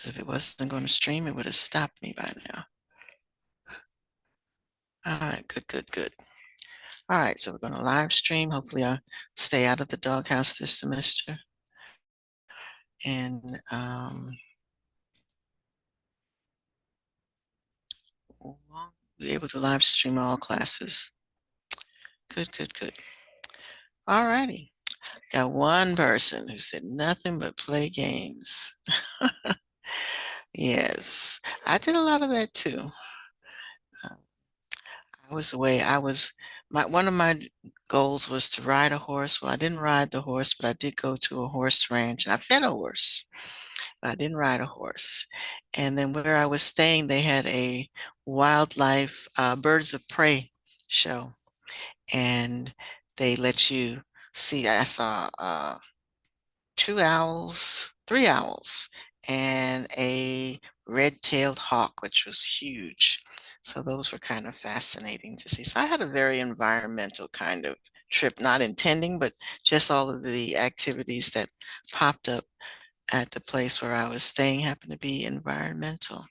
If it wasn't going to stream, it would have stopped me by now. All right, good, good, good. All right, so we're going to live stream. Hopefully I'll stay out of the doghouse this semester. And we'll be able to live stream all classes. Good, good, good. All righty. Got one person who said nothing but play games. Yes, I did a lot of that too. I was away. One of my goals was to ride a horse. Well, I didn't ride the horse, but I did go to a horse ranch. I fed a horse, but I didn't ride a horse. And then where I was staying, they had a wildlife birds of prey show, and they let you see. I saw 2 owls, 3 owls, and a red-tailed hawk, which was huge. So those were kind of fascinating to see. So I had a very environmental kind of trip, not intending, but just all of the activities that popped up at the place where I was staying happened to be environmental.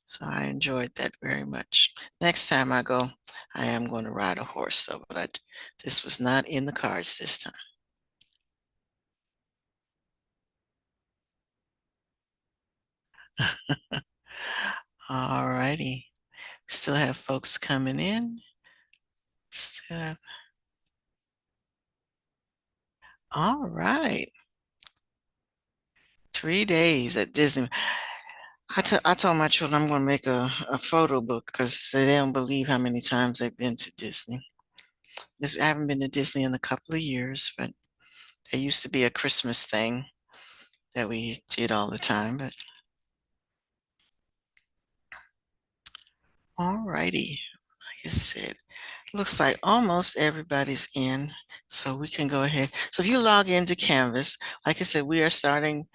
So I enjoyed that very much. Next time I go, I am going to ride a horse, though, but this was not in the cards this time. All righty. Still have folks coming in. Still have... All right. 3 days at Disney. I told my children I'm going to make a photo book because they don't believe how many times they've been to Disney. I haven't been to Disney in a couple of years, but there used to be a Christmas thing that we did all the time. But all righty. Like I said, looks like almost everybody's in, so we can go ahead. So if you log into Canvas, like I said, we are starting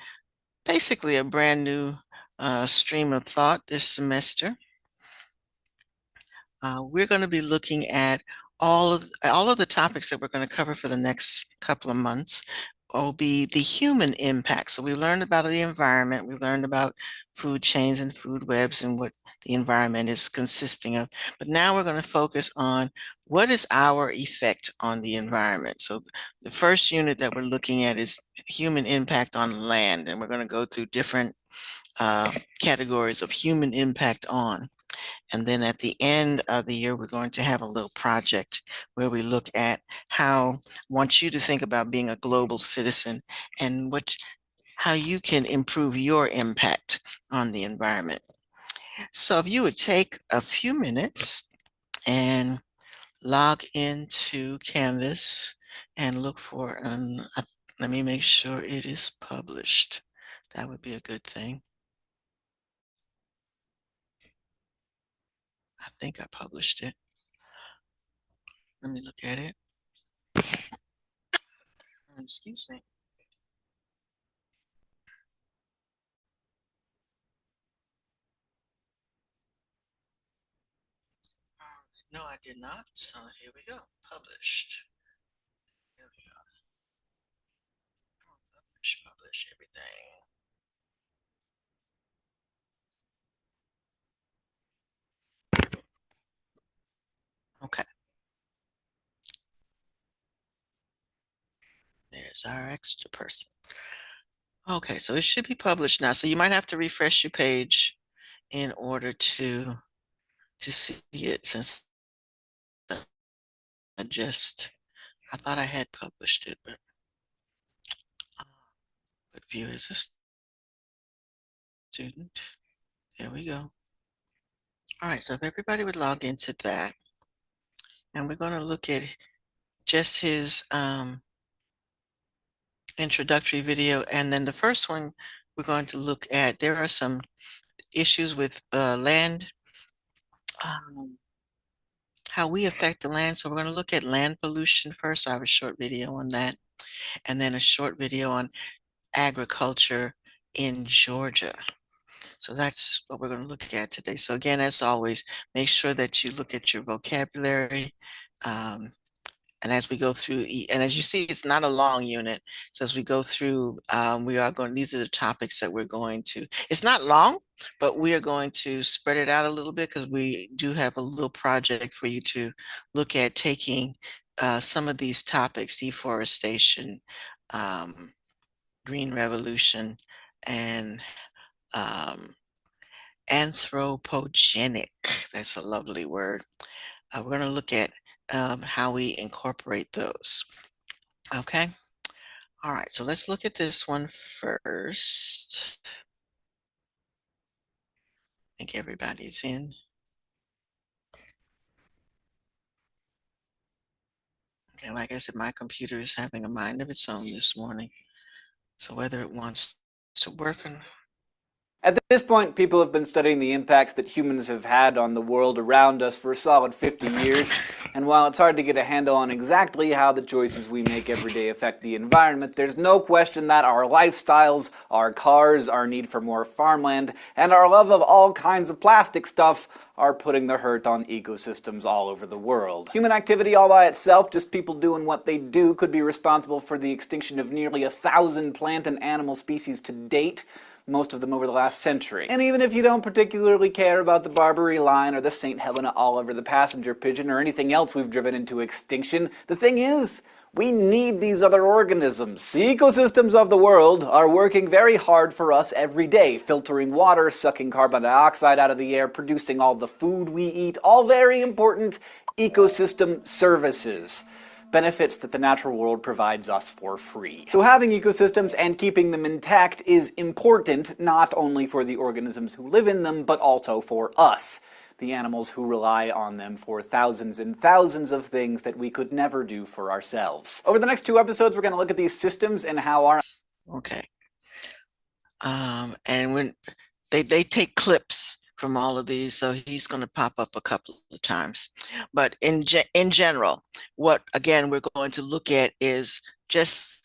basically a brand new stream of thought this semester. We're going to be looking at all of the topics that we're going to cover for the next couple of months will be the human impact. So we learned about the environment, we learned about food chains and food webs and what the environment is consisting of. But now we're going to focus on what is our effect on the environment. So the first unit that we're looking at is human impact on land, and we're going to go through different categories of human impact on. And then at the end of the year, we're going to have a little project where we look at how, I want you to think about being a global citizen and how you can improve your impact on the environment. So if you would take a few minutes and log into Canvas and look for, let me make sure it is published. That would be a good thing. I think I published it. Let me look at it. Excuse me. No, I did not. So here we go. Published. Here we go. Publish everything. Okay. There's our extra person. Okay, so it should be published now. So you might have to refresh your page in order to see it, since I thought I had published it, but view as a student. There we go. All right, so if everybody would log into that, and we're going to look at just his introductory video. And then the first one we're going to look at, there are some issues with land, how we affect the land. So we're going to look at land pollution first. So I have a short video on that, and then a short video on agriculture in Georgia. So that's what we're going to look at today. So again, as always, make sure that you look at your vocabulary, And as we go through, and as you see, it's not a long unit. So as we go through, these are the topics that we're going to, it's not long, but we are going to spread it out a little bit because we do have a little project for you to look at taking some of these topics: deforestation, green revolution, and anthropogenic. That's a lovely word. We're going to look at how we incorporate those. Okay. All right. So let's look at this one first. I think everybody's in. Okay. Like I said, my computer is having a mind of its own this morning. So whether it wants to work or At this point, people have been studying the impacts that humans have had on the world around us for a solid 50 years, and while it's hard to get a handle on exactly how the choices we make every day affect the environment, there's no question that our lifestyles, our cars, our need for more farmland, and our love of all kinds of plastic stuff are putting the hurt on ecosystems all over the world. Human activity all by itself, just people doing what they do, could be responsible for the extinction of nearly 1,000 plant and animal species to date, most of them over the last century. And even if you don't particularly care about the Barbary lion or the St. Helena olive or the passenger pigeon or anything else we've driven into extinction, the thing is, we need these other organisms. The ecosystems of the world are working very hard for us every day, filtering water, sucking carbon dioxide out of the air, producing all the food we eat, all very important ecosystem services. Benefits that the natural world provides us for free. So having ecosystems and keeping them intact is important, not only for the organisms who live in them, but also for us, the animals who rely on them for thousands and thousands of things that we could never do for ourselves. Over the next 2 episodes, we're going to look at these systems and how our... Okay. And when they take clips from all of these, so he's going to pop up a couple of times. But in general, what again we're going to look at is just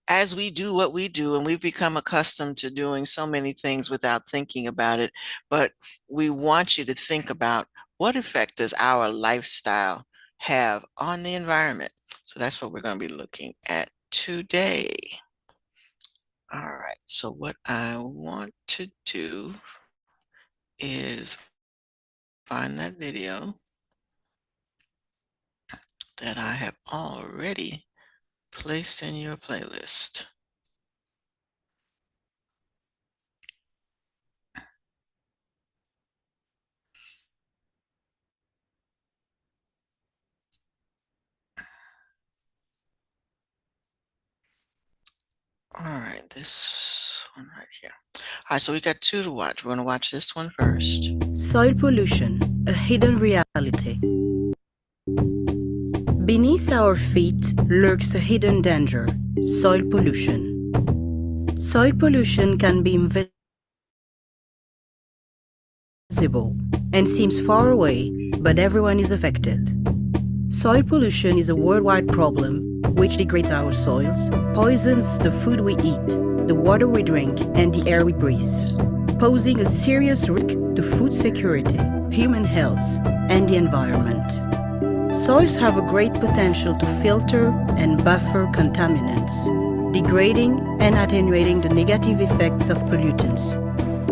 as we do what we do, and we've become accustomed to doing so many things without thinking about it, but we want you to think about what effect does our lifestyle have on the environment. So that's what we're going to be looking at today. All right, so what I want to do is find that video that I have already placed in your playlist. All right, this one right here. All right, so we got 2 to watch. We're going to watch this one first. Soil pollution, a hidden reality. Beneath our feet lurks a hidden danger, soil pollution. Soil pollution can be invisible and seems far away, but everyone is affected. Soil pollution is a worldwide problem which degrades our soils, poisons the food we eat, the water we drink, and the air we breathe, posing a serious risk to food security, human health, and the environment. Soils have a great potential to filter and buffer contaminants, degrading and attenuating the negative effects of pollutants.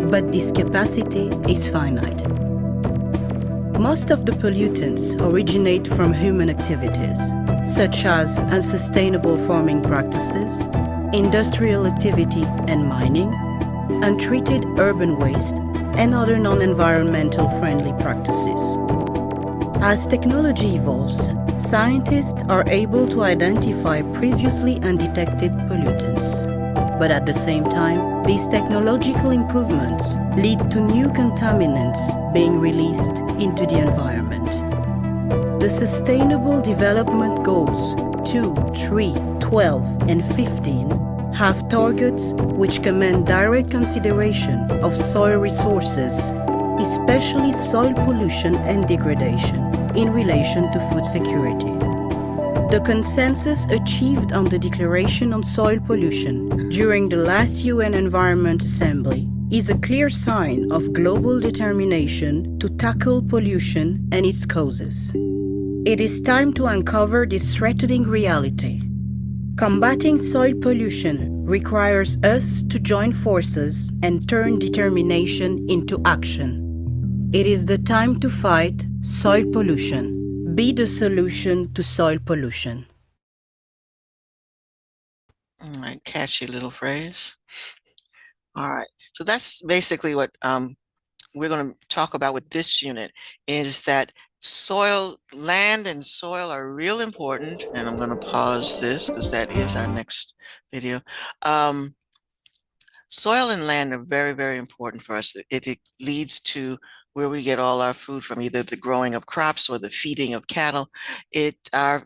But this capacity is finite. Most of the pollutants originate from human activities, such as unsustainable farming practices, industrial activity and mining, untreated urban waste, and other non-environmental friendly practices. As technology evolves, scientists are able to identify previously undetected pollutants. But at the same time, these technological improvements lead to new contaminants being released into the environment. The Sustainable Development Goals 2, 3, 12, and 15 have targets which command direct consideration of soil resources, especially soil pollution and degradation, in relation to food security. The consensus achieved on the Declaration on Soil Pollution during the last UN Environment Assembly is a clear sign of global determination to tackle pollution and its causes. It is time to uncover this threatening reality. Combating soil pollution requires us to join forces and turn determination into action. It is the time to fight soil pollution. Be the solution to soil pollution. All right, catchy little phrase. All right, so that's basically what we're going to talk about with this unit, is that land and soil are real important. And I'm going to pause this because that is our next video. Soil and land are very, very important for us. It leads to where we get all our food from, either the growing of crops or the feeding of cattle. Our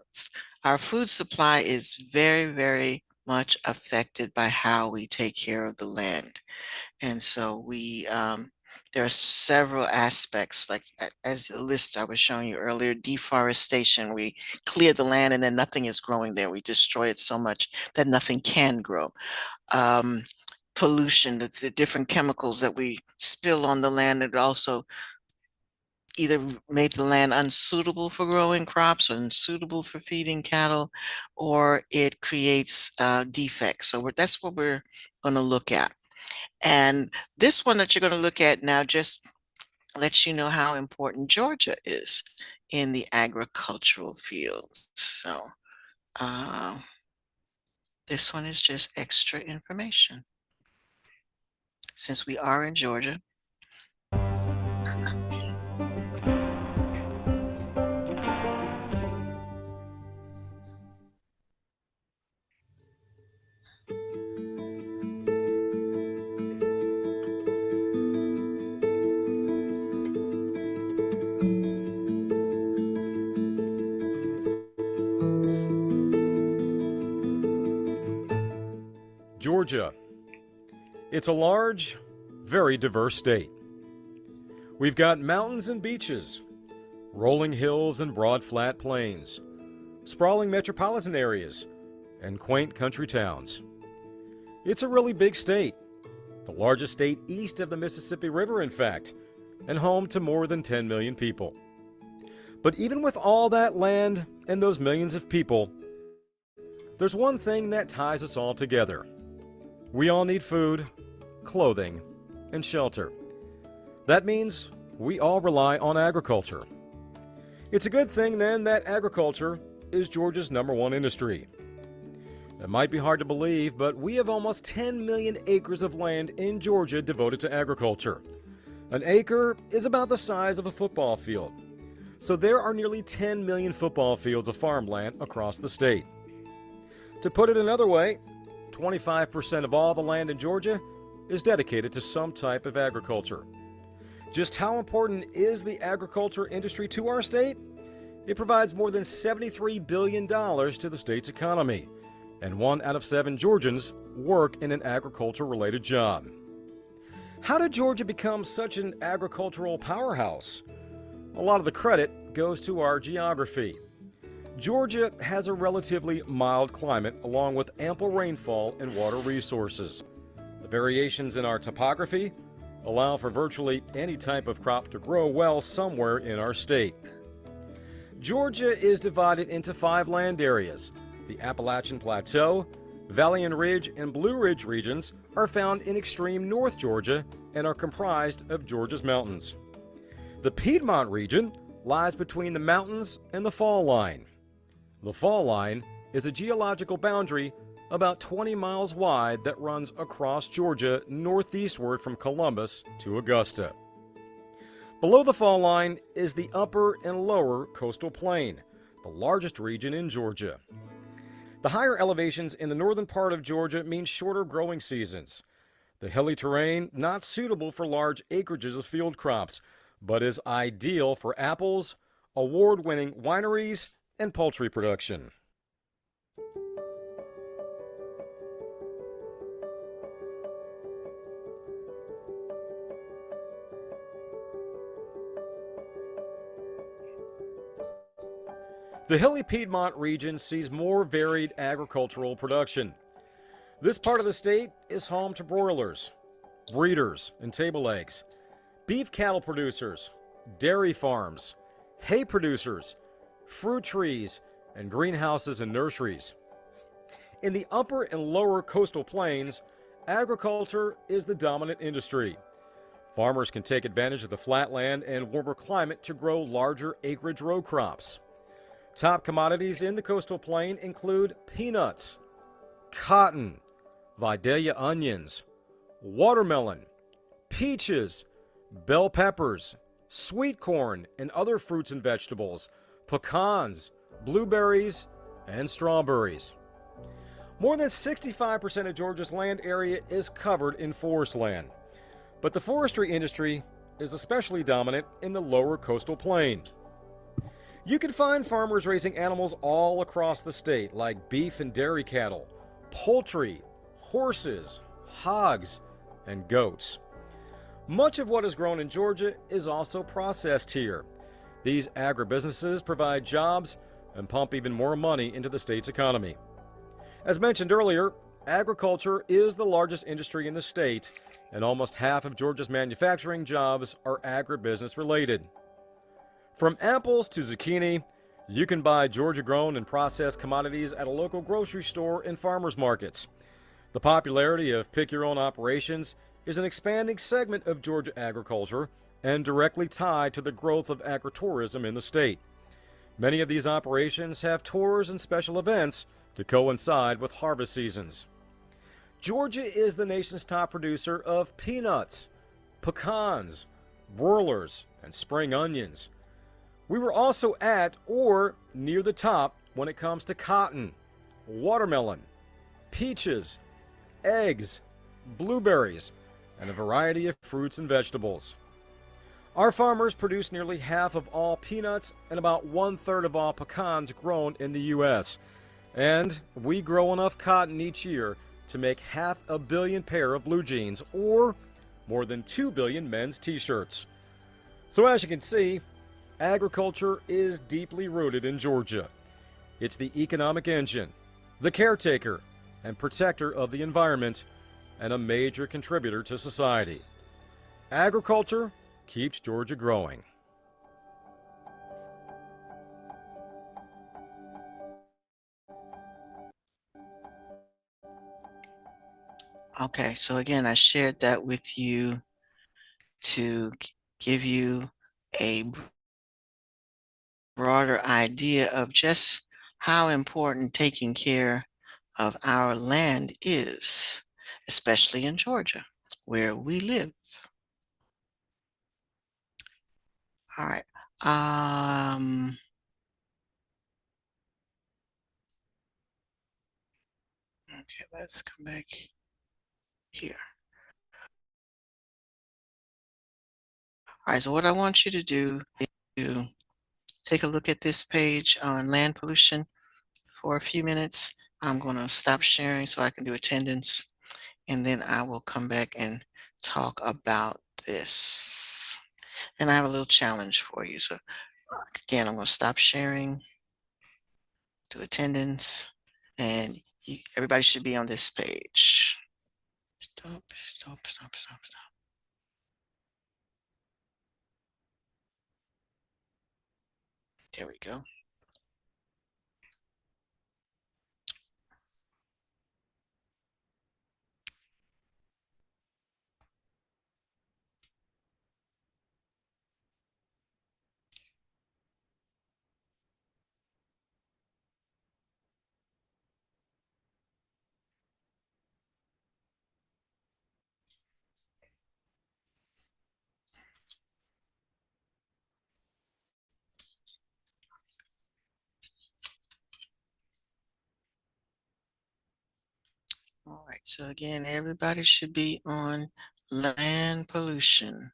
food supply is very, very much affected by how we take care of the land. And so there are several aspects, like as the list I was showing you earlier. Deforestation, we clear the land and then nothing is growing there. We destroy it so much that nothing can grow. Pollution, the different chemicals that we spill on the land, it also either made the land unsuitable for growing crops or unsuitable for feeding cattle, or it creates defects. So that's what we're going to look at. And this one that you're going to look at now just lets you know how important Georgia is in the agricultural field. So this one is just extra information, since we are in Georgia. Georgia. It's a large, very diverse state. We've got mountains and beaches, rolling hills and broad flat plains, sprawling metropolitan areas, and quaint country towns. It's a really big state, the largest state east of the Mississippi River, in fact, and home to more than 10 million people. But even with all that land and those millions of people, there's one thing that ties us all together. We all need food, clothing, and shelter. That means we all rely on agriculture. It's a good thing then that agriculture is Georgia's #1 industry. It might be hard to believe, but we have almost 10 million acres of land in Georgia devoted to agriculture. An acre is about the size of a football field. So there are nearly 10 million football fields of farmland across the state. To put it another way, 25% of all the land in Georgia is dedicated to some type of agriculture. Just how important is the agriculture industry to our state? It provides more than $73 billion to the state's economy, and 1 out of 7 Georgians work in an agriculture-related job. How did Georgia become such an agricultural powerhouse? A lot of the credit goes to our geography. Georgia has a relatively mild climate along with ample rainfall and water resources. The variations in our topography allow for virtually any type of crop to grow well somewhere in our state. Georgia is divided into 5 land areas. The Appalachian Plateau, Valley and Ridge, and Blue Ridge regions are found in extreme North Georgia and are comprised of Georgia's mountains. The Piedmont region lies between the mountains and the fall line. The fall line is a geological boundary about 20 miles wide that runs across Georgia northeastward from Columbus to Augusta. Below the fall line is the upper and lower coastal plain, the largest region in Georgia. The higher elevations in the northern part of Georgia mean shorter growing seasons. The hilly terrain not suitable for large acreages of field crops, but is ideal for apples, award-winning wineries, and poultry production. The hilly Piedmont region sees more varied agricultural production. This part of the state is home to broilers, breeders, and table eggs, beef cattle producers, dairy farms, hay producers, fruit trees, and greenhouses and nurseries. In the upper and lower coastal plains, agriculture is the dominant industry. Farmers can take advantage of the flat land and warmer climate to grow larger acreage row crops. Top commodities in the coastal plain include peanuts, cotton, Vidalia onions, watermelon, peaches, bell peppers, sweet corn and other fruits and vegetables, pecans, blueberries, and strawberries. More than 65% of Georgia's land area is covered in forest land, but the forestry industry is especially dominant in the lower coastal plain. You can find farmers raising animals all across the state, like beef and dairy cattle, poultry, horses, hogs, and goats. Much of what is grown in Georgia is also processed here. These agribusinesses provide jobs and pump even more money into the state's economy. As mentioned earlier, agriculture is the largest industry in the state, and almost half of Georgia's manufacturing jobs are agribusiness related. From apples to zucchini, you can buy Georgia-grown and processed commodities at a local grocery store and farmers markets. The popularity of pick-your-own operations is an expanding segment of Georgia agriculture and directly tied to the growth of agritourism in the state. Many of these operations have tours and special events to coincide with harvest seasons. Georgia is the nation's top producer of peanuts, pecans, broilers, and spring onions. We were also at or near the top when it comes to cotton, watermelon, peaches, eggs, blueberries, and a variety of fruits and vegetables. Our farmers produce nearly half of all peanuts and about 1/3 of all pecans grown in the U.S. And we grow enough cotton each year to make 500 million pair of blue jeans, or more than 2 billion men's t-shirts. So as you can see, agriculture is deeply rooted in Georgia. It's the economic engine, the caretaker and protector of the environment, and a major contributor to society. Agriculture keeps Georgia growing. Okay, so again, I shared that with you to give you a broader idea of just how important taking care of our land is, especially in Georgia, where we live. All right. Okay, let's come back here. All right, so what I want you to do is to take a look at this page on land pollution for a few minutes. I'm going to stop sharing so I can do attendance, and then I will come back and talk about this. And I have a little challenge for you. So again, I'm going to stop sharing, do attendance, and everybody should be on this page. Stop, stop, stop, stop, stop. There we go. All right, so again, everybody should be on land pollution.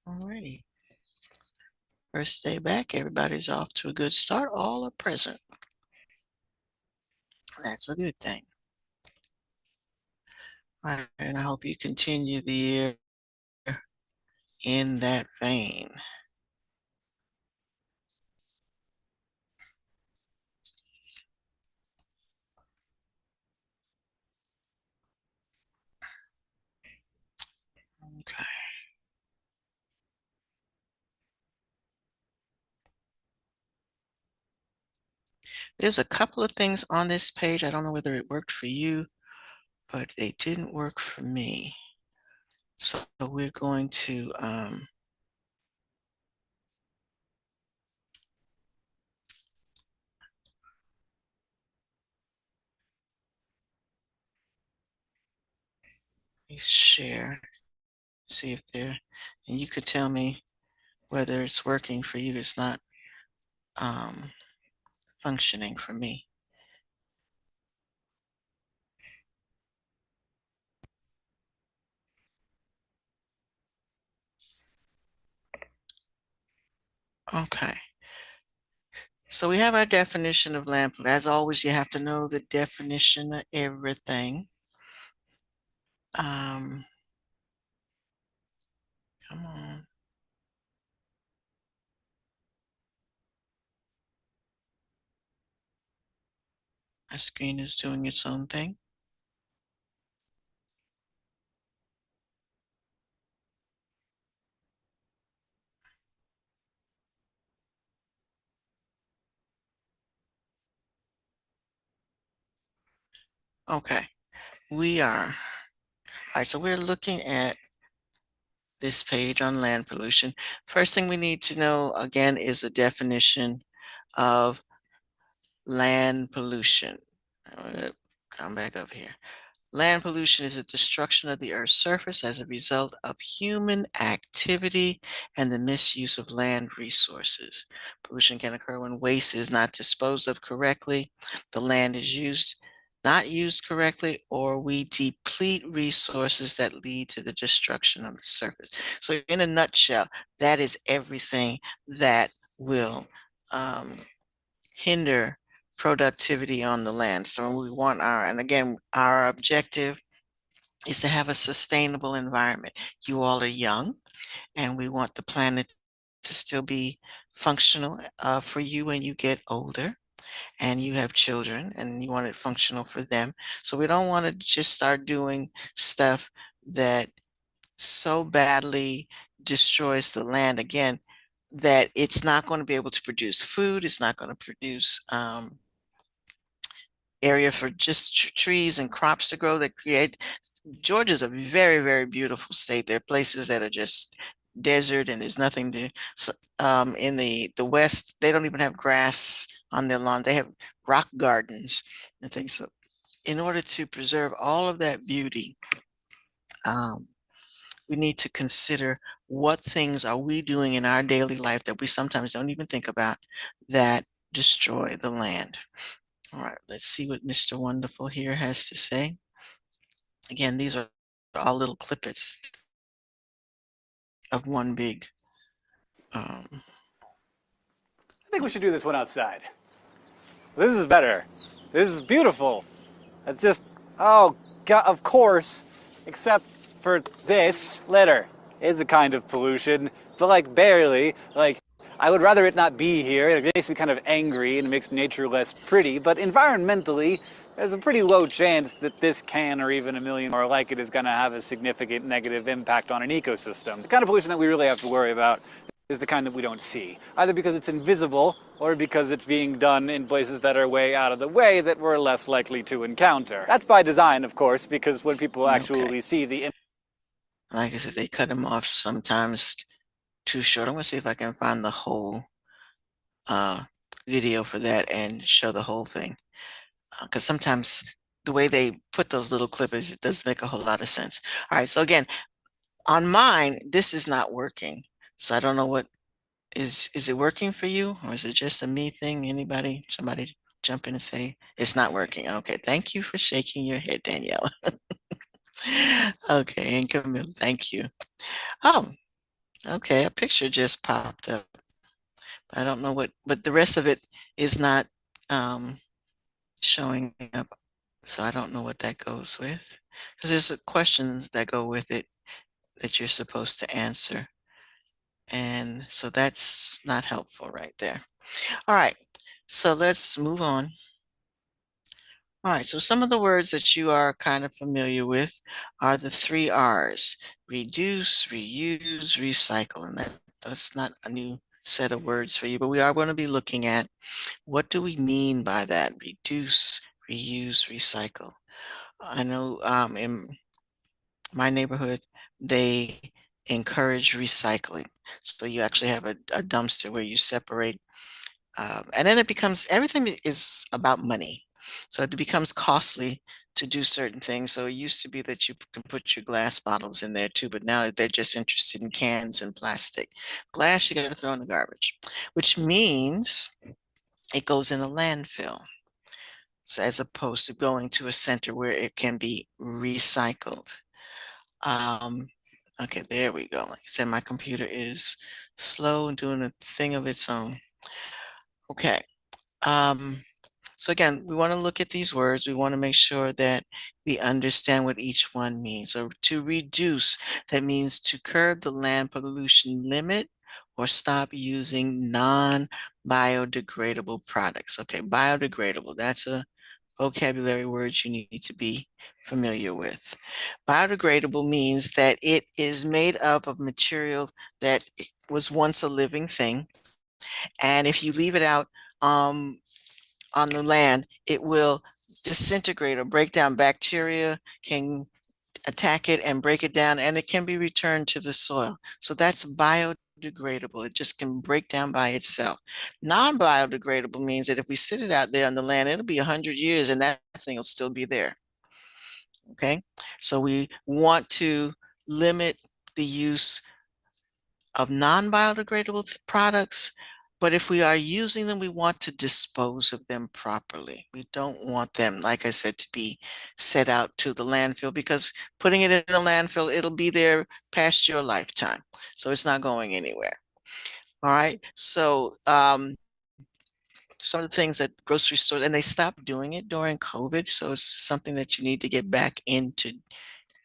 Alrighty. First day back, everybody's off to a good start. All are present. That's a good thing. All right, and I hope you continue the year in that vein. Okay. There's a couple of things on this page. I don't know whether it worked for you, but they didn't work for me. So we're going to share, see if they're, and you could tell me whether it's working for you. It's not functioning for me. Okay. So we have our definition of land. As always, you have to know the definition of everything. Come on. My screen is doing its own thing. Okay, we are. All right, so we're looking at this page on land pollution. First thing we need to know, again, is the definition of land pollution. Come back up here. Land pollution is the destruction of the Earth's surface as a result of human activity and the misuse of land resources. Pollution can occur when waste is not disposed of correctly, the land is not used correctly, or we deplete resources that lead to the destruction of the surface. So in a nutshell, that is everything that will hinder productivity on the land. So we want and again, our objective is to have a sustainable environment. You all are young, and we want the planet to still be functional for you when you get older and you have children and you want it functional for them. So we don't want to just start doing stuff that so badly destroys the land again that it's not going to be able to produce food. It's not going to produce area for just trees and crops to grow that create. Georgia's a very, very beautiful state. There are places that are just desert and there's nothing to, in the West, they don't even have grass on their lawn. They have rock gardens and things. So in order to preserve all of that beauty, we need to consider what things are we doing in our daily life that we sometimes don't even think about that destroy the land. All right, let's see what Mr. Wonderful here has to say. Again, these are all little clippets of one big. I think we should do this one outside. This is better. This is beautiful. It's just, oh, God, of course, except for this litter is a kind of pollution, but like barely, like I would rather it not be here. It makes me kind of angry and it makes nature less pretty, but environmentally, there's a pretty low chance that this can, or even a million more like it, is going to have a significant negative impact on an ecosystem. The kind of pollution that we really have to worry about is the kind that we don't see, either because it's invisible or because it's being done in places that are way out of the way that we're less likely to encounter. That's by design, of course, because when people actually see the like I said, they cut them off sometimes too short. I'm gonna see if I can find the whole video for that and show the whole thing. Because sometimes the way they put those little clippers, it does make a whole lot of sense. All right, so again, on mine, this is not working. So I don't know what is it working for you, or is it just a me thing? Anybody, somebody jump in and say it's not working. Okay, thank you for shaking your head, Danielle. Okay, and Camille, thank you. Oh, okay, a picture just popped up. I don't know what, but the rest of it is not showing up. So I don't know what that goes with, because there's questions that go with it that you're supposed to answer. And so that's not helpful right there. All right, so let's move on. All right, so some of the words that you are kind of familiar with are the 3 R's: reduce, reuse, recycle. And that's not a new set of words for you, but we are going to be looking at what do we mean by that? Reduce, reuse, recycle. I know in my neighborhood, they encourage recycling. So you actually have a dumpster where you separate, and then it becomes, everything is about money. So it becomes costly to do certain things. So it used to be that you can put your glass bottles in there too, but now they're just interested in cans and plastic. Glass, you got to throw in the garbage, which means it goes in a landfill. So as opposed to going to a center where it can be recycled. Okay, there we go. Like I said, my computer is slow and doing a thing of its own. Okay. So again, we want to look at these words. We want to make sure that we understand what each one means. So to reduce, that means to curb the land pollution limit or stop using non-biodegradable products. Okay, biodegradable, that's a vocabulary words you need to be familiar with. Biodegradable means that it is made up of material that was once a living thing. And if you leave it out on the land, it will disintegrate or break down. Bacteria can attack it and break it down, and it can be returned to the soil. So that's biodegradable. It just can break down by itself. Non-biodegradable means that if we sit it out there on the land, it'll be 100 years and that thing will still be there. Okay, so we want to limit the use of non-biodegradable products, but if we are using them, we want to dispose of them properly. We don't want them, like I said, to be set out to the landfill, because putting it in a landfill, it'll be there past your lifetime. So it's not going anywhere. All right. So some of the things at grocery stores, and they stopped doing it during COVID. So it's something that you need to get back into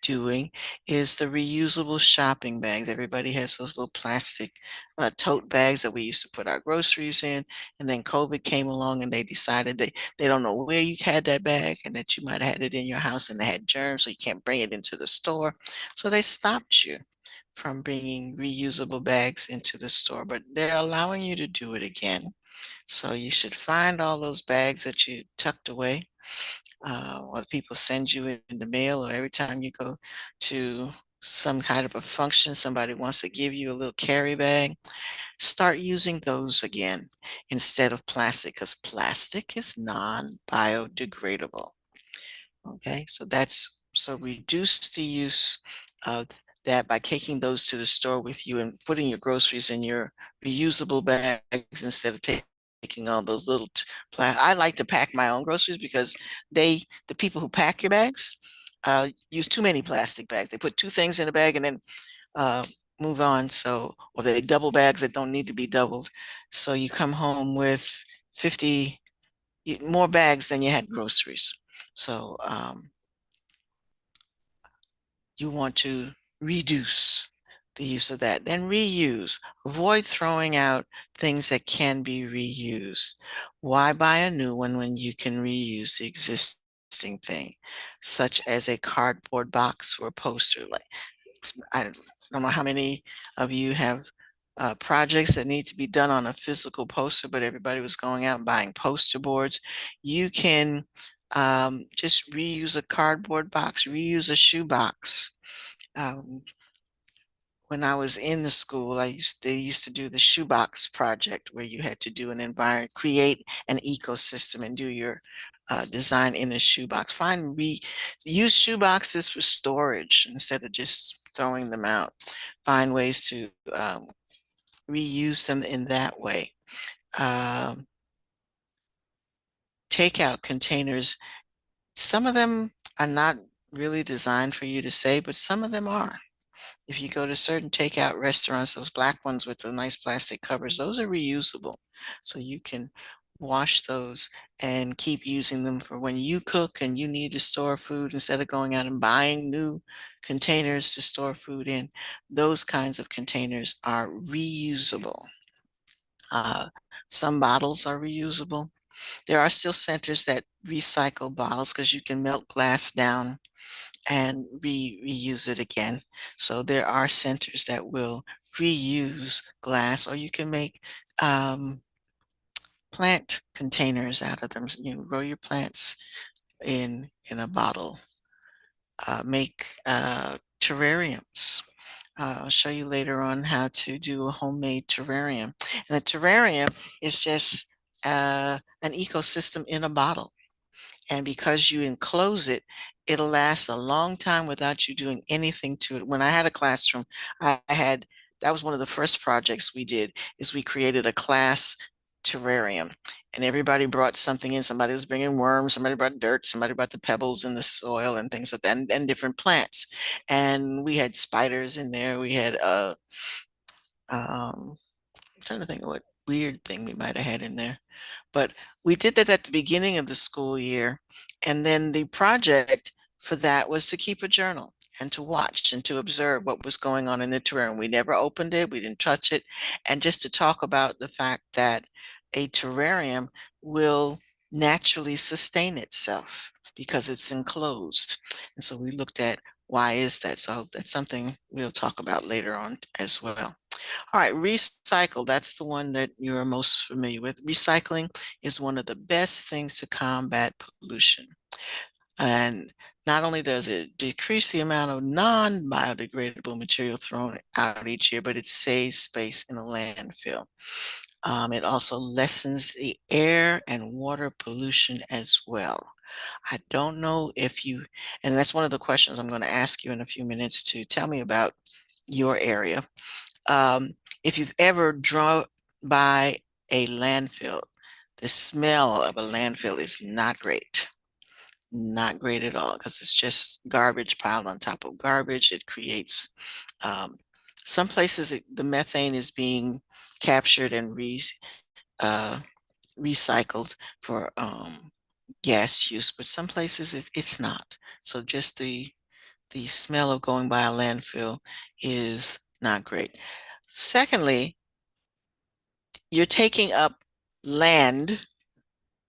doing, is the reusable shopping bags. Everybody has those little plastic tote bags that we used to put our groceries in. And then COVID came along and they decided they don't know where you had that bag and that you might have had it in your house and they had germs, so you can't bring it into the store. So they stopped you from bringing reusable bags into the store, but they're allowing you to do it again. So you should find all those bags that you tucked away, or people send you in the mail, or every time you go to some kind of a function, somebody wants to give you a little carry bag. Start using those again instead of plastic, because plastic is non-biodegradable. Okay, so reduce the use of that by taking those to the store with you and putting your groceries in your reusable bags instead of taking all those little I like to pack my own groceries, because the people who pack your bags use too many plastic bags. They put 2 things in a bag and then move on. So, or they double bags that don't need to be doubled. So you come home with 50 more bags than you had groceries. So you want to reduce the use of that. Then reuse. Avoid throwing out things that can be reused. Why buy a new one when you can reuse the existing thing, such as a cardboard box for a poster? Like, I don't know how many of you have projects that need to be done on a physical poster, but everybody was going out and buying poster boards. You can just reuse a cardboard box, reuse a shoe box. Um, when I was in the school, they used to do the shoebox project where you had to do an environment, create an ecosystem and do your design in a shoebox. Use shoeboxes for storage instead of just throwing them out. Find ways to reuse them in that way. Um, Takeout containers, some of them are not really designed for you to save, but some of them are. If you go to certain takeout restaurants, those black ones with the nice plastic covers, those are reusable. So you can wash those and keep using them for when you cook and you need to store food instead of going out and buying new containers to store food in. Those kinds of containers are reusable. Uh, some bottles are reusable. There are still centers that recycle bottles because you can melt glass down and reuse it again. So there are centers that will reuse glass, or you can make plant containers out of them. You know, grow your plants in a bottle. Make terrariums. I'll show you later on how to do a homemade terrarium. And a terrarium is just an ecosystem in a bottle. And because you enclose it, it'll last a long time without you doing anything to it. When I had a classroom, that was one of the first projects we did, is we created a class terrarium. And everybody brought something in. Somebody was bringing worms, somebody brought dirt, somebody brought the pebbles in the soil and things like that, and different plants. And we had spiders in there. We had I'm trying to think of what weird thing we might have had in there. But we did that at the beginning of the school year. And then the project for that was to keep a journal and to watch and to observe what was going on in the terrarium. We never opened it, we didn't touch it. And just to talk about the fact that a terrarium will naturally sustain itself because it's enclosed. And so we looked at why is that? So that's something we'll talk about later on as well. All right, recycle, that's the one that you're most familiar with. Recycling is one of the best things to combat pollution. And not only does it decrease the amount of non-biodegradable material thrown out each year, but it saves space in a landfill. It also lessens the air and water pollution as well. I don't know if you, and that's one of the questions I'm going to ask you in a few minutes, to tell me about your area. If you've ever drove by a landfill, the smell of a landfill is not great. Not great at all, because it's just garbage piled on top of garbage. It creates, some places the methane is being captured and uh, recycled for gas use, but some places it's not. So just the smell of going by a landfill is not great. Secondly, you're taking up land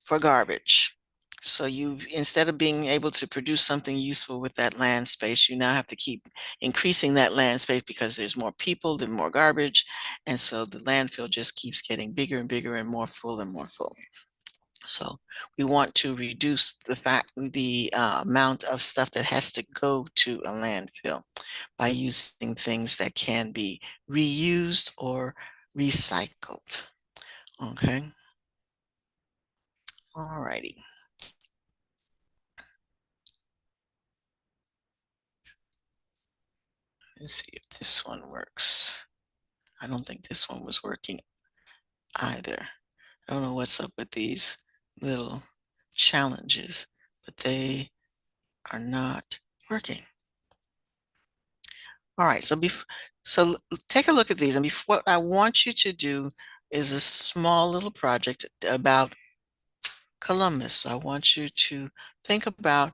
for garbage. So instead of being able to produce something useful with that land space, you now have to keep increasing that land space because there's more people, there's more garbage. And so the landfill just keeps getting bigger and bigger and more full and more full. So we want to reduce the amount of stuff that has to go to a landfill by using things that can be reused or recycled. Okay. All righty. Let's see if this one works. I don't think this one was working either. I don't know what's up with these little challenges, but they are not working. All right, so take a look at these. And what I want you to do is a small little project about Columbus. I want you to think about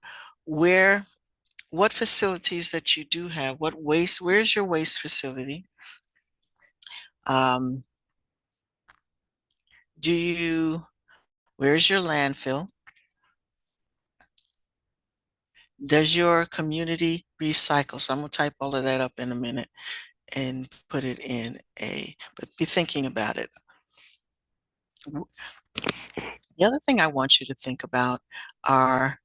what facilities that you do have, where's your waste facility? Um, where's your landfill? Does your community recycle? So I'm gonna type all of that up in a minute. and put it in but be thinking about it. The other thing I want you to think about are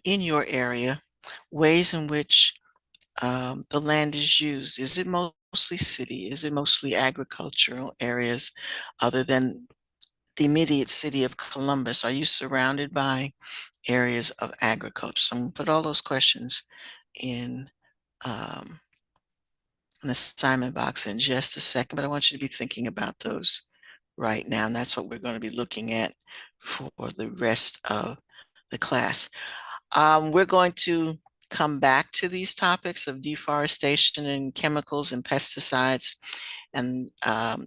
in your area, ways in which the land is used. Is it mostly city? Is it mostly agricultural areas other than the immediate city of Columbus? Are you surrounded by areas of agriculture? So I'm going to put all those questions in um, an assignment box in just a second, but I want you to be thinking about those right now. And that's what we're going to be looking at for the rest of the class. We're going to come back to these topics of deforestation and chemicals and pesticides and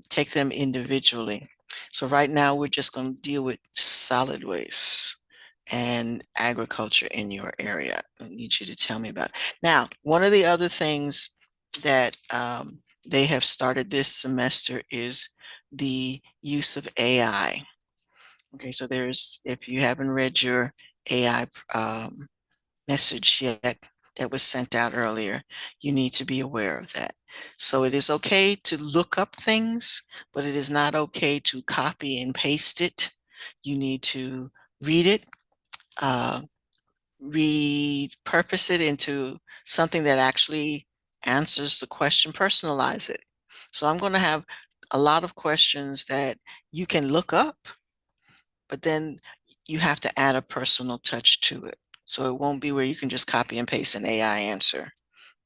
take them individually. So right now we're just going to deal with solid waste and agriculture in your area. I need you to tell me about it. Now, one of the other things that they have started this semester is the use of AI. Okay, so if you haven't read your AI message yet that was sent out earlier, you need to be aware of that. So it is okay to look up things, but it is not okay to copy and paste it. You need to read it, uh, repurpose it into something that actually answers the question, personalize it. So I'm going to have a lot of questions that you can look up, but then you have to add a personal touch to it. So it won't be where you can just copy and paste an AI answer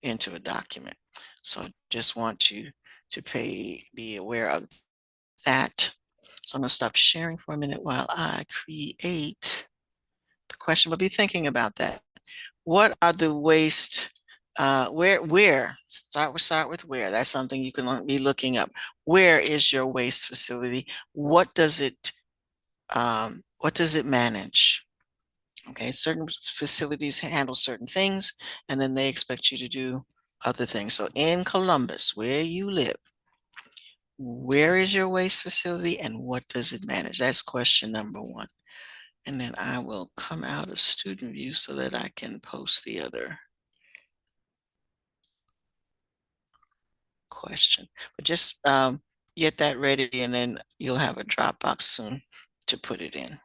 into a document. So just want you to be aware of that. So I'm going to stop sharing for a minute while I create the question, but be thinking about that. What are the waste, start with where, that's something you can be looking up. Where is your waste facility? What does it manage? Okay, certain facilities handle certain things, and then they expect you to do other things. So in Columbus, where you live, where is your waste facility and what does it manage? That's question number one. And then I will come out of student view so that I can post the other question. But just get that ready and then you'll have a Dropbox soon to put it in.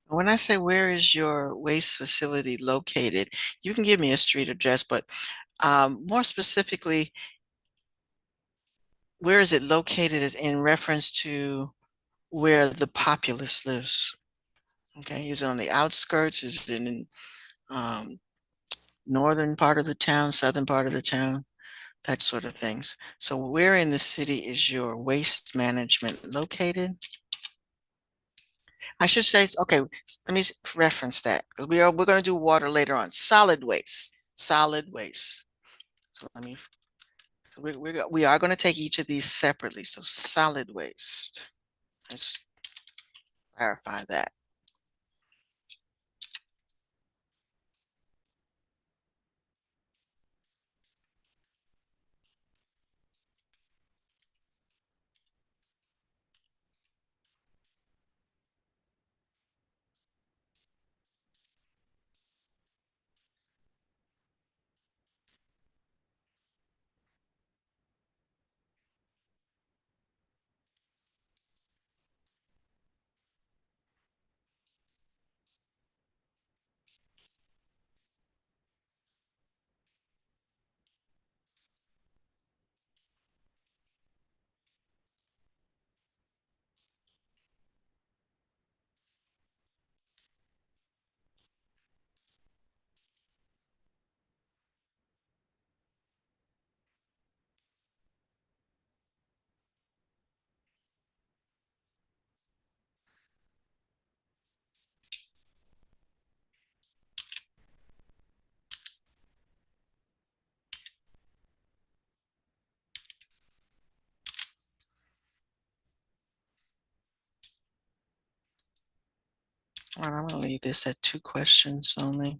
When I say where is your waste facility located, you can give me a street address, but more specifically, where is it located is in reference to where the populace lives. Okay, is it on the outskirts? Is it in um, northern part of the town, southern part of the town? That sort of things. So where in the city is your waste management located? I should say, okay, let me reference that. We're going to do water later on. Solid waste, solid waste. So let me, we are going to take each of these separately. So solid waste, let's clarify that. All right, I'm going to leave this at 2 questions only.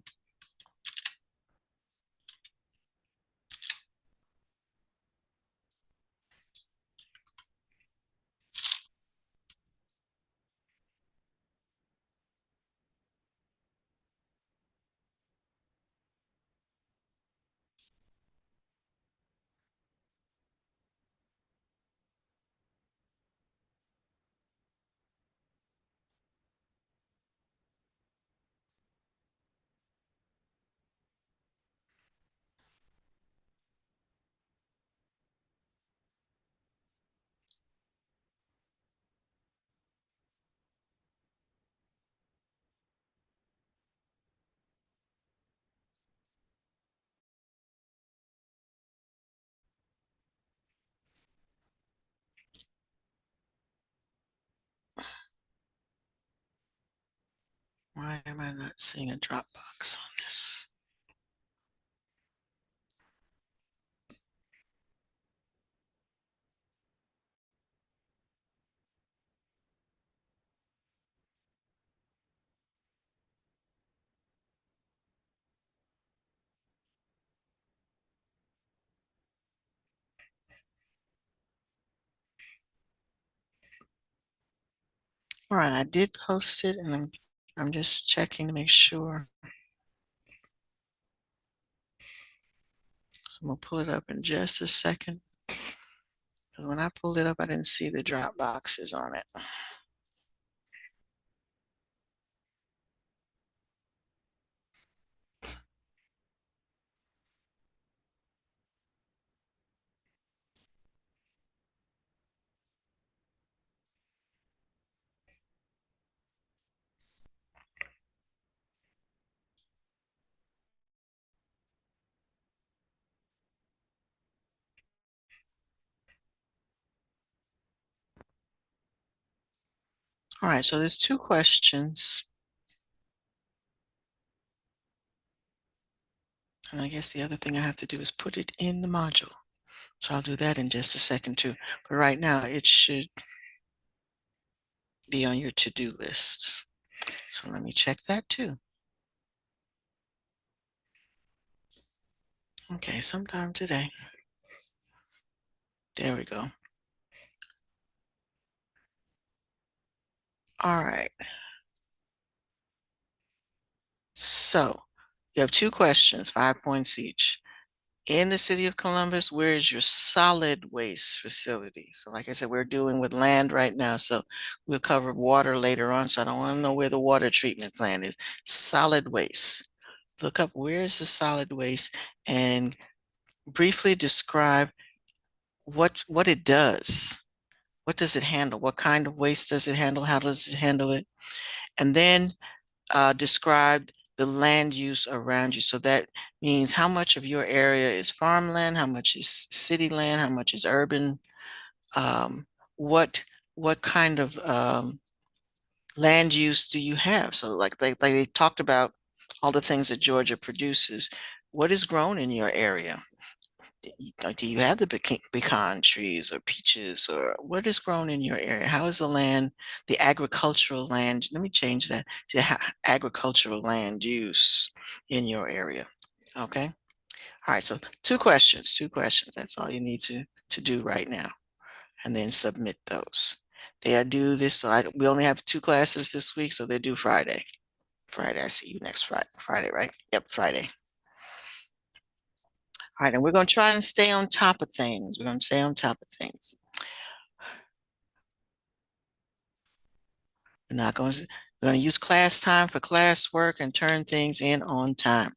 Why am I not seeing a Dropbox on this? All right, I did post it, and I'm just checking to make sure. So I'm gonna pull it up in just a second. Because when I pulled it up, I didn't see the drop boxes on it. All right, so there's 2 questions. And I guess the other thing I have to do is put it in the module. So I'll do that in just a second too. But right now it should be on your to-do list. So let me check that too. Okay, sometime today. There we go. All right. So you have 2 questions, 5 points each. In the city of Columbus, where is your solid waste facility? So like I said, we're dealing with land right now, so we'll cover water later on. So I don't want to know where the water treatment plant is. Solid waste. Look up where is the solid waste and briefly describe what it does. What does it handle? What kind of waste does it handle? How does it handle it? And then describe the land use around you. So that means how much of your area is farmland, how much is city land, how much is urban, um, what kind of land use do you have? So like they talked about all the things that Georgia produces. What is grown in your area? Do you have the pecan trees or peaches, or what is grown in your area? How is the land, the agricultural land? Let me change that to agricultural land use in your area. Okay. All right. So 2 questions, 2 questions. That's all you need to do right now, and then submit those. They are due this. So we only have 2 classes this week, so they're due Friday. Friday. I see you next Friday. Friday, right? Yep, Friday. All right, and we're going to try and stay on top of things. We're going to stay on top of things. We're not going to, we're going to use class time for class work and turn things in on time.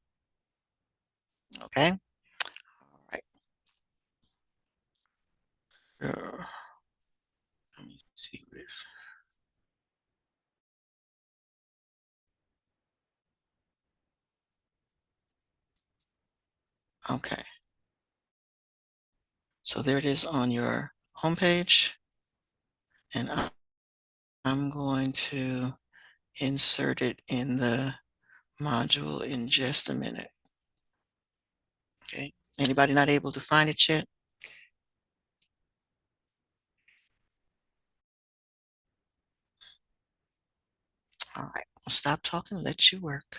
Okay? All right. Sure. Let me see. Okay. So there it is on your homepage. And I'm going to insert it in the module in just a minute. Okay. Anybody not able to find it yet? All right. I'll stop talking and let you work.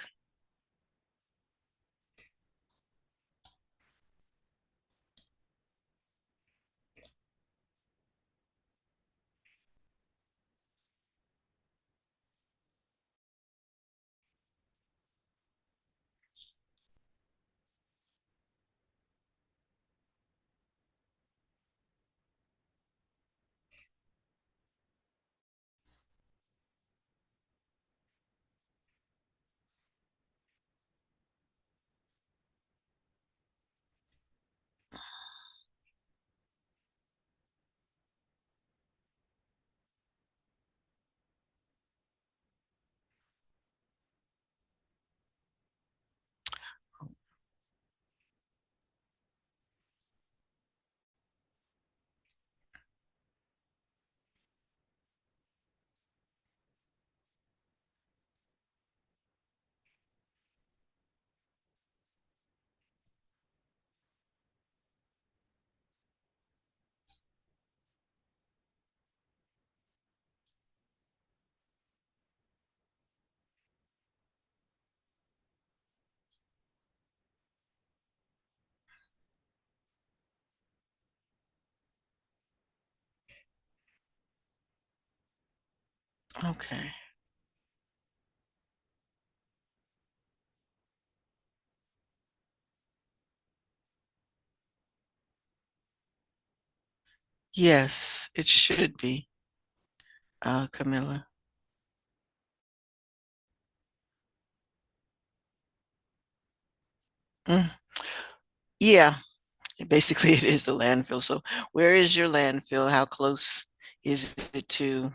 Okay. Yes, it should be, Camilla. Mm, yeah, basically it is the landfill. So where is your landfill? How close is it to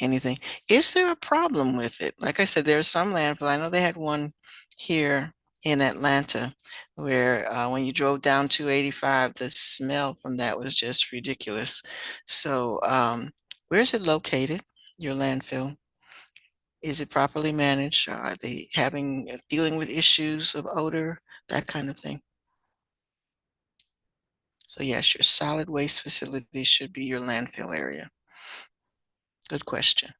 anything? Is there a problem with it? Like I said, there's some landfill. I know they had one here in Atlanta where when you drove down 285, the smell from that was just ridiculous. So where is it located, your landfill? Is it properly managed? Are they having dealing with issues of odor, that kind of thing? So yes, your solid waste facility should be your landfill area. Good question.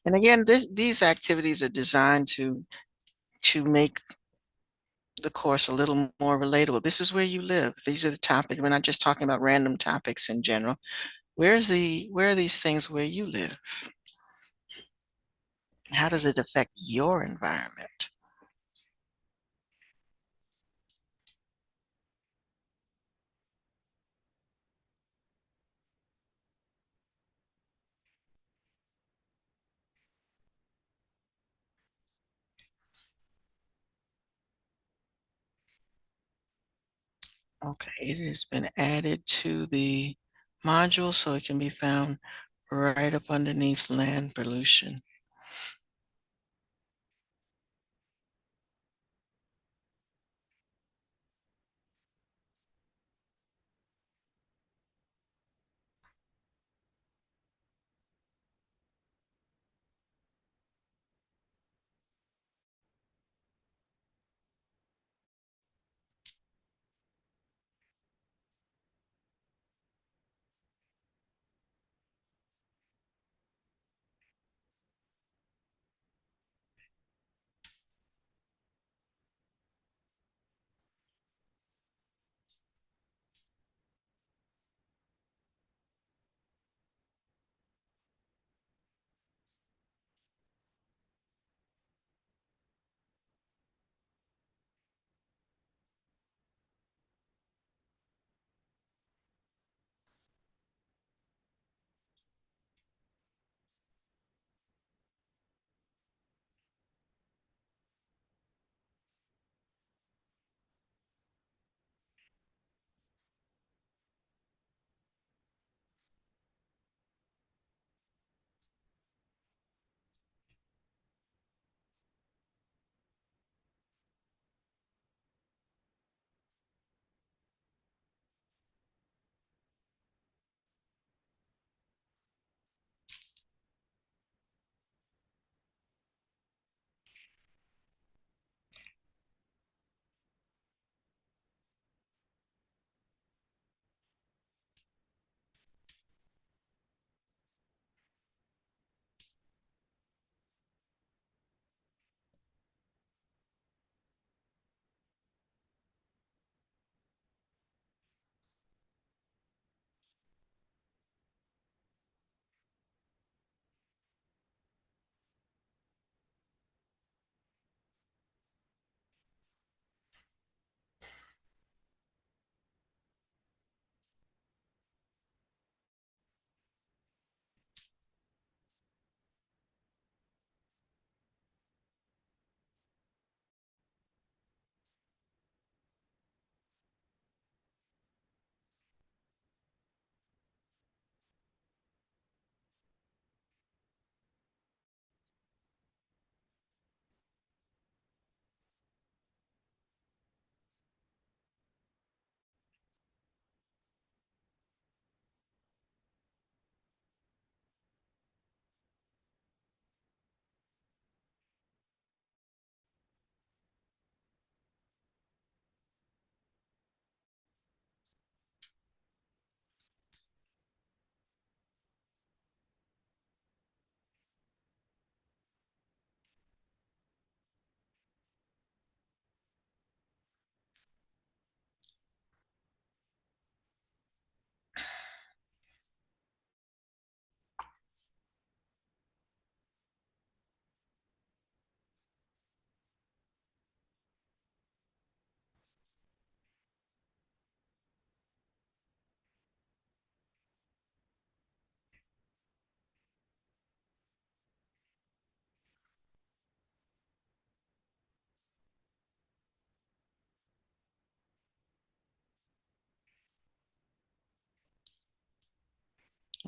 And again, these activities are designed to make the course a little more relatable. This is where you live. These are the topics. We're not just talking about random topics in general. Where are these things where you live? How does it affect your environment? Okay, it has been added to the module so it can be found right up underneath land pollution.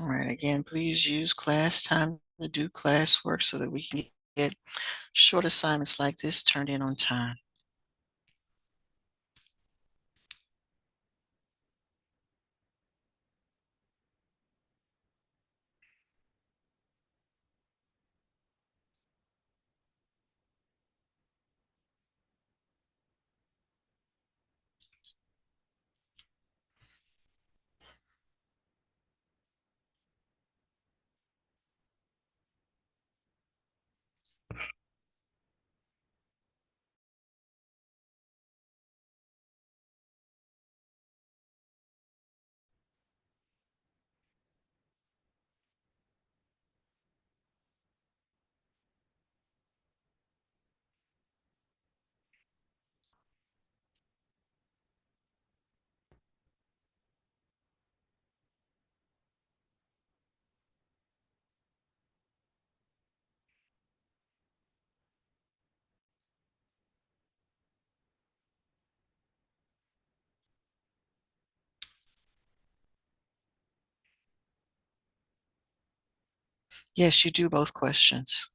All right, again, please use class time to do classwork so that we can get short assignments like this turned in on time. Yes, you do both questions.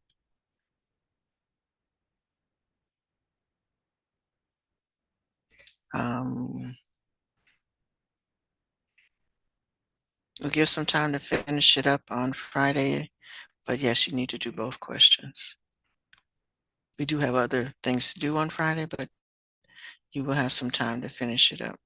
Um, we'll give some time to finish it up on Friday, but yes, you need to do both questions. We do have other things to do on Friday, but you will have some time to finish it up.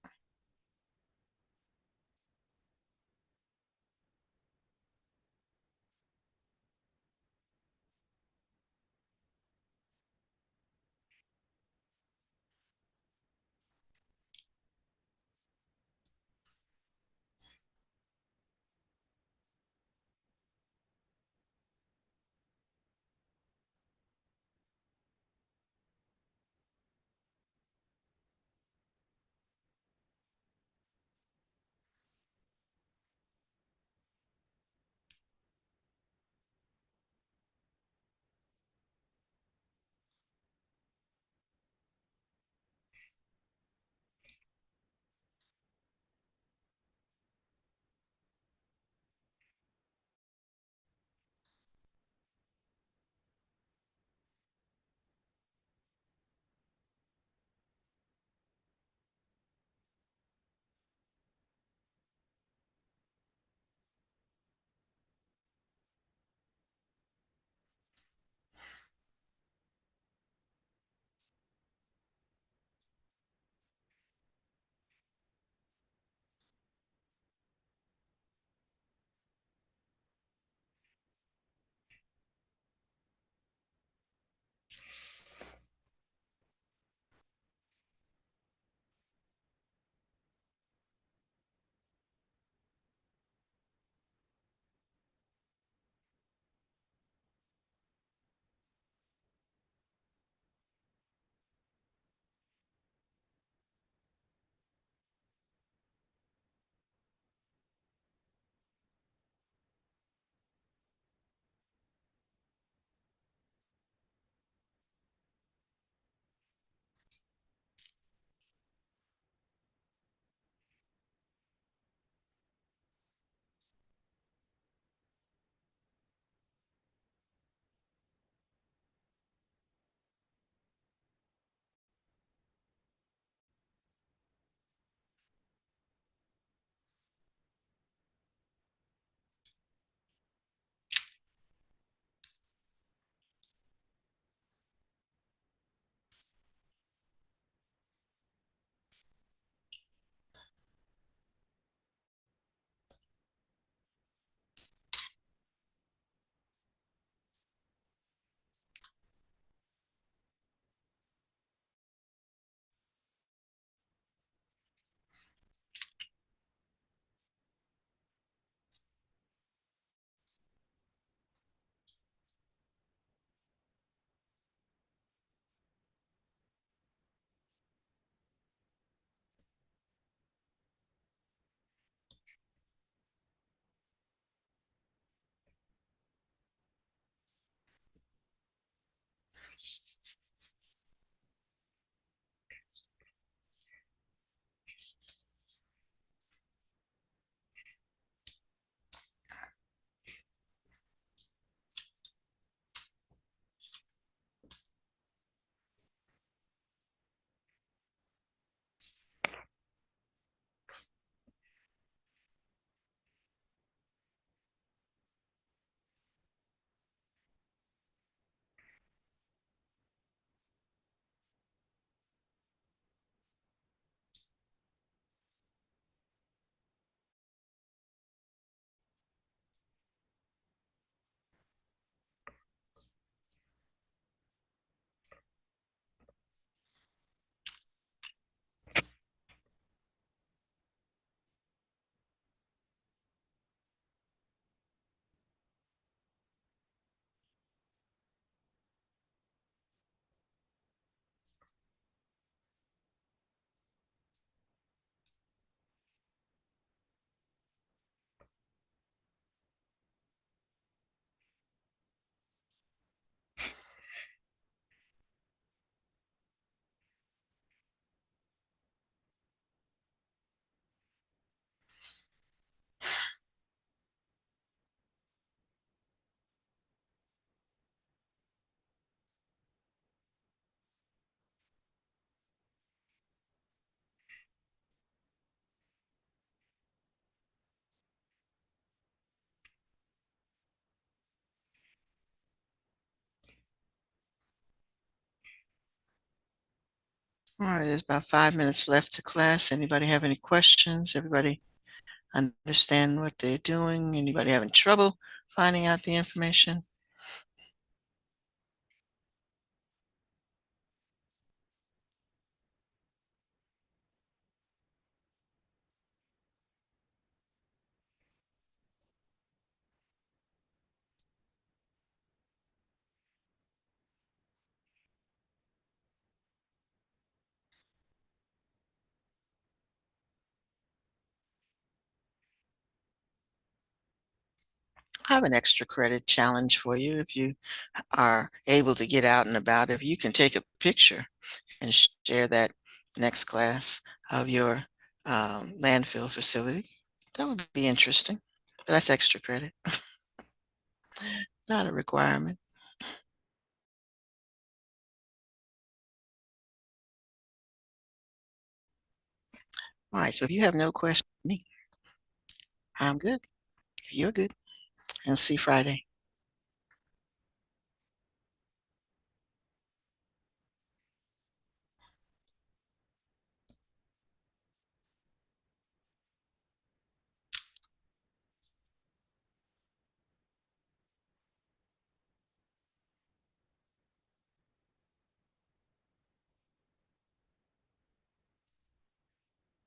All right, there's about 5 minutes left to class. Anybody have any questions? Everybody understand what they're doing? Anybody having trouble finding out the information? I have an extra credit challenge for you if you are able to get out and about. If you can take a picture and share that next class of your landfill facility, that would be interesting. But that's extra credit, not a requirement. All right, so if you have no question, me, I'm good. You're good. And see Friday.